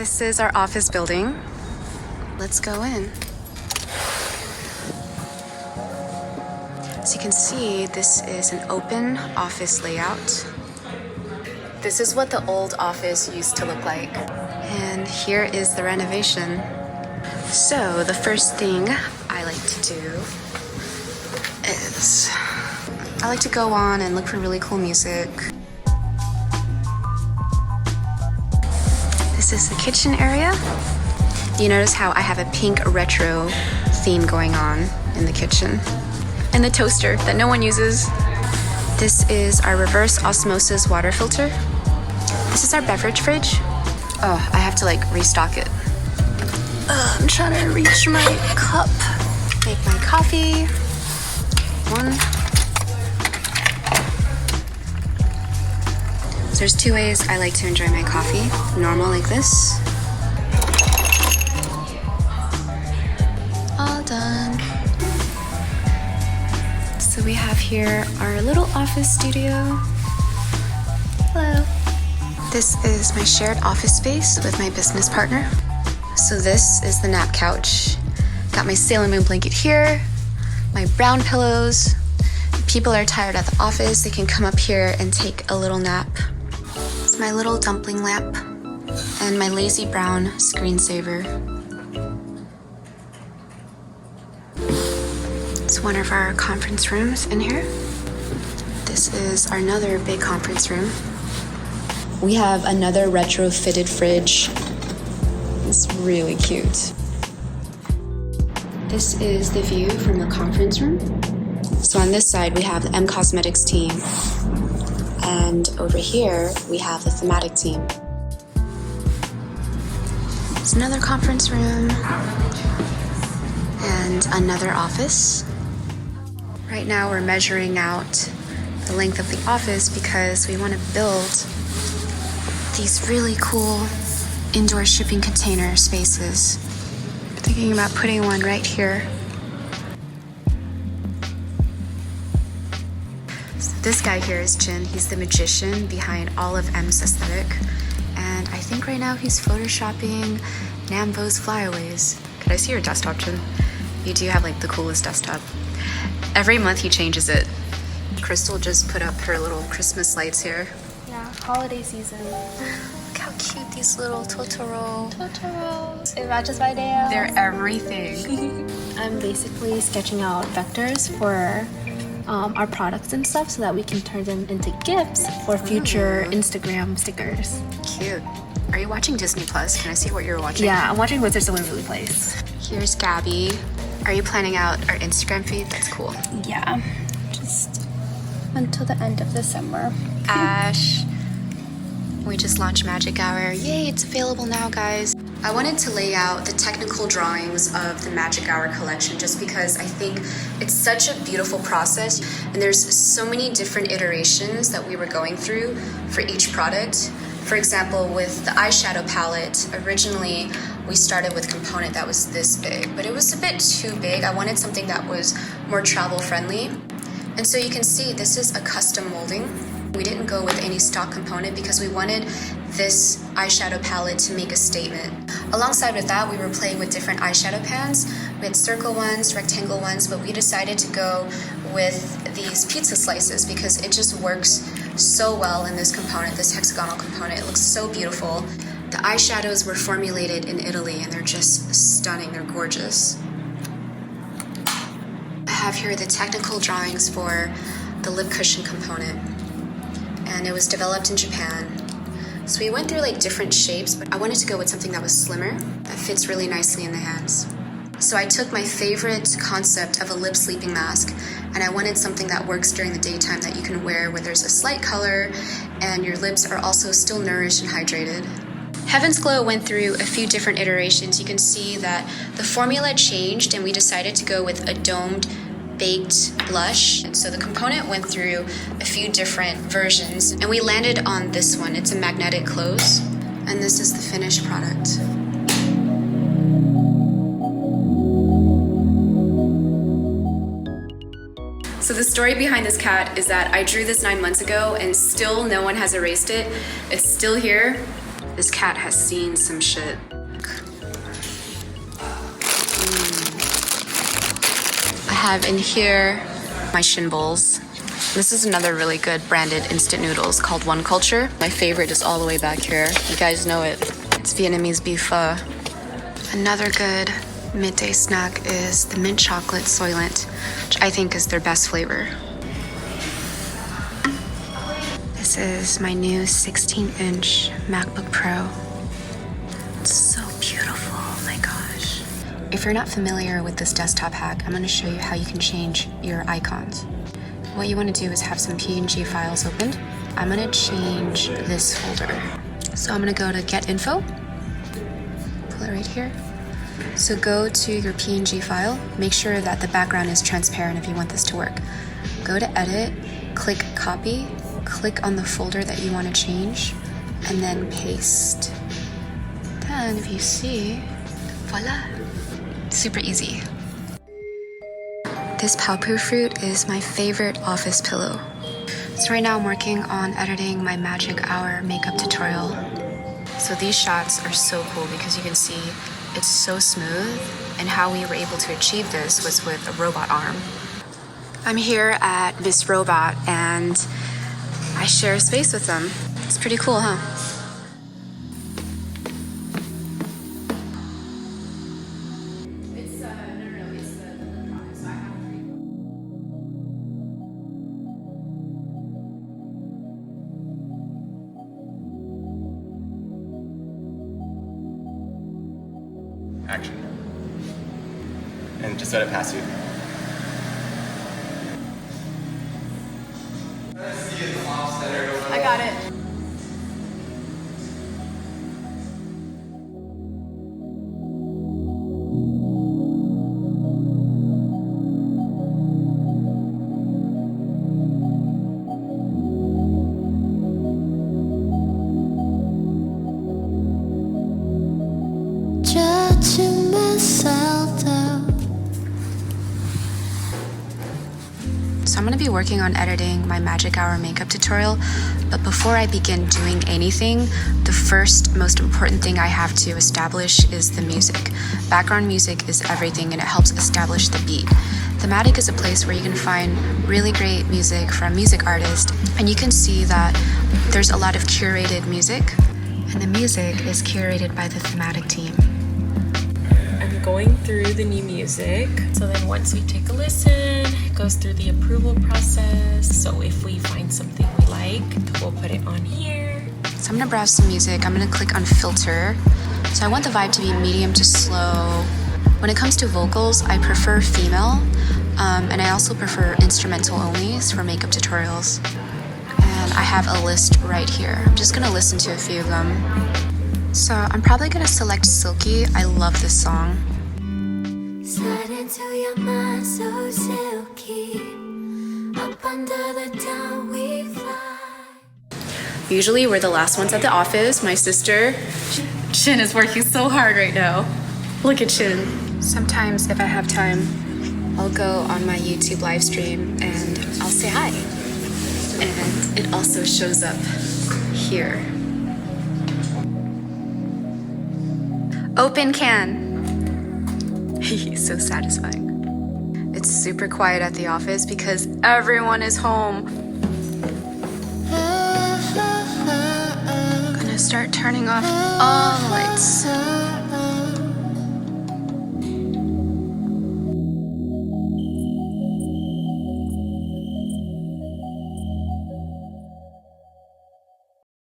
This is our office building. Let's go in. As you can see, this is an open office layout. This is what the old office used to look like. And here is the renovation. So the first thing I like to do is I like to go on and look for really cool music. This is the kitchen area. You notice how I have a pink retro theme going on in the kitchen. And the toaster that no one uses. This is our reverse osmosis water filter. This is our beverage fridge. Oh, I have to like restock it. I'm trying to reach my cup. Make my coffee. One. So there's two ways I like to enjoy my coffee. Normal like this. All done. So we have here our little office studio. Hello. This is my shared office space with my business partner. So this is the nap couch. Got my Sailor Moon blanket here, my brown pillows. If people are tired at the office, they can come up here and take a little nap. It's my little dumpling lamp and my lazy brown screensaver. It's one of our conference rooms in here. This is another big conference room. We have another retrofitted fridge. It's really cute. This is the view from the conference room. So on this side, we have the M Cosmetics team. And over here, we have the thematic team. It's another conference room and another office. Right now, we're measuring out the length of the office because we want to build these really cool indoor shipping container spaces. I'm thinking about putting one right here. So this guy here is Jin. He's the magician behind all of M's aesthetic. And I think right now he's photoshopping Nambo's flyaways. Could I see your desktop, Jin? You do have like the coolest desktop. Every month he changes it. Crystal just put up her little Christmas lights here. Yeah, holiday season. Look how cute these little Totoro. Totoros. It matches my nails. They're everything. I'm basically sketching out vectors for our products and stuff so that we can turn them into gifts for future Instagram stickers. Cute. Are you watching Disney Plus? Can I see what you're watching? Yeah, I'm watching Wizards of Waverly Place. Here's Gabby. Are you planning out our Instagram feed? That's cool. Yeah, just until the end of December. Ash. We just launched Magic Hour. Yay, it's available now, guys. I wanted to lay out the technical drawings of the Magic Hour collection just because I think it's such a beautiful process and there's so many different iterations that we were going through for each product. For example, with the eyeshadow palette, originally we started with a component that was this big, but it was a bit too big. I wanted something that was more travel friendly. And so you can see this is a custom molding. We didn't go with any stock component because we wanted this eyeshadow palette to make a statement. Alongside with that, we were playing with different eyeshadow pans. We had circle ones, rectangle ones, but we decided to go with these pizza slices because it just works so well in this component, this hexagonal component. It looks so beautiful. The eyeshadows were formulated in Italy and they're just stunning, they're gorgeous. I have here the technical drawings for the lip cushion component. And it was developed in Japan. So we went through like different shapes, but I wanted to go with something that was slimmer, that fits really nicely in the hands. So I took my favorite concept of a lip sleeping mask, and I wanted something that works during the daytime that you can wear where there's a slight color and your lips are also still nourished and hydrated. Heaven's Glow went through a few different iterations. You can see that the formula changed and we decided to go with a domed baked blush. And so the component went through a few different versions and we landed on this one. It's a magnetic close and this is the finished product. So the story behind this cat is that I drew this 9 months ago and still no one has erased it. It's still here. This cat has seen some shit. I have in here my shin bowls. This is another really good branded instant noodles called One Culture. My favorite is all the way back here. You guys know it. It's Vietnamese beef pho. Another good midday snack is the mint chocolate soylent, which I think is their best flavor. This is my new 16-inch MacBook Pro. It's so beautiful, oh my gosh. If you're not familiar with this desktop hack, I'm going to show you how you can change your icons. What you want to do is have some PNG files opened. I'm going to change this folder. So I'm going to go to Get Info, pull it right here. So go to your PNG file, make sure that the background is transparent if you want this to work. Go to Edit, click Copy, click on the folder that you want to change, and then paste. Then if you see, voila, super easy. This Paopu fruit is my favorite office pillow. So right now I'm working on editing my Magic Hour makeup tutorial. So these shots are so cool because you can see it's so smooth, and how we were able to achieve this was with a robot arm. I'm here at Miss Robot and I share a space with them. It's pretty cool, huh? Action. And just let it pass you. I got it. Judging myself down. So I'm going to be working on editing my Magic Hour makeup tutorial, but before I begin doing anything, the first most important thing I have to establish is the music. Background music is everything and it helps establish the beat. Thematic is a place where you can find really great music from music artists, and you can see that there's a lot of curated music, and the music is curated by the thematic team. I'm going through the new music. So then once we take a listen, it goes through the approval process. So if we find something we like, we'll put it on here. So I'm gonna browse some music. I'm gonna click on filter. So I want the vibe to be medium to slow. When it comes to vocals, I prefer female, and I also prefer instrumental onlys for makeup tutorials. And I have a list right here. I'm just gonna listen to a few of them. So I'm probably gonna select Silky. I love this song. Slide into your mind so silky. Up under the dawn we fly. Usually we're the last ones at the office. My sister, Shin, is working so hard right now. Look at Shin. Sometimes if I have time, I'll go on my YouTube live stream and I'll say hi. And it also shows up here. Open can. So satisfying. It's super quiet at the office because everyone is home. I'm gonna start turning off all the lights.